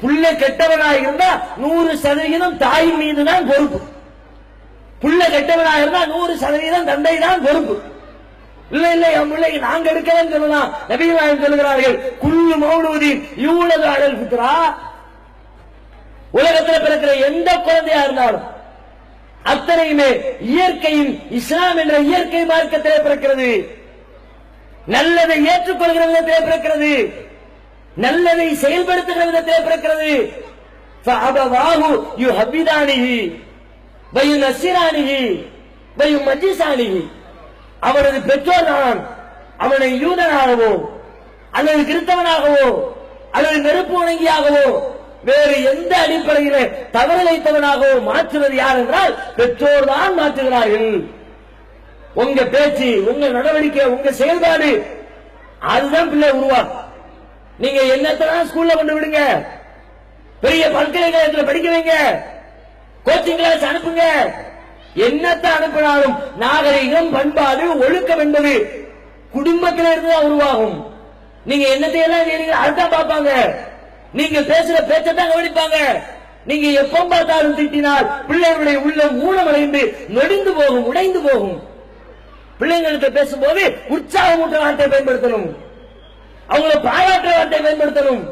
புள்ள கெட்டவனாக இருந்தா 100% தாய் மீது தான் பொறுப்பு. புள்ள கெட்டவனாக இருந்தா 100% தந்தை தான் பொறுப்பு. இல்ல இல்ல என் பிள்ளைக்கு நாங்க எடுக்கிறேன்னு சொல்லலாம். நபிகள் நாயகம் சொல்லுகிறார்கள், குல்லு மௌலூதின் யூலது அலல் ஃபித்ரா, உலகத்தில் பிறக்கிற எந்த குழந்தையா இருந்தாலும் அத்தனையுமே இயற்கையின் இஸ்லாம் என்ற இயற்கை மார்க்கத்திலே பிறக்கிறது. நல்லதை ஏற்றுக்கொள்கிற விதத்திலே பிறக்கிறது, நல்லதை செயல்படுத்துகிற விதத்திலே பிறக்கிறது. ஃபஅபவாஹு யுஹபிதானிஹி வயுனஸ்ஸிரானிஹி வயுமஜ்ஜிசானிஹி, அவனது பெற்றோர் தான் அவனை யூதனாகவோ அல்லது கிறிஸ்தவனாகவோ அல்லது நெருப்பு வணங்கியாகவோ வேறு எந்த அடிப்படையிலே தவறிழைத்தவனாகவோ மாற்றுவது யார் என்றால் பெற்றோர் தான் மாற்றுகிறார்கள். உங்க பேச்சு, உங்க நடவடிக்கை, உங்க செயல்பாடு அதுதான் பிள்ளை உருவாக்கும். நீங்க என்னத்தான் ஸ்கூல்ல கொண்டு விடுங்க, பெரிய பல்கலைக்கழகத்தில் படிக்க வைங்க, கோச்சிங் கிளாஸ் அனுப்புங்க, என்னத்தை அனுப்பினாலும் நாகரிகம், பண்பாடு, ஒழுக்கம் என்பது குடும்பத்தில இருந்து தான் உருவாகும். நீங்க என்னத்தையெல்லாம் செய்றீங்க அதுதான் பார்ப்பாங்க. நீங்க பேசுற பேச்சத்தான் கவனிப்பாங்க. நீங்க எப்ப பார்த்தாலும் திட்டினால் பிள்ளைகளுடைய உள்ளம் ஊனமடைந்து நொடிந்து போகும், உடைந்து போகும். பிள்ளைங்களுக்கு பேசும்போது உற்சாகமூட்ட வார்த்தை பயன்படுத்தணும், அவங்களை பாராட்டுற வார்த்தை பயன்படுத்தணும்.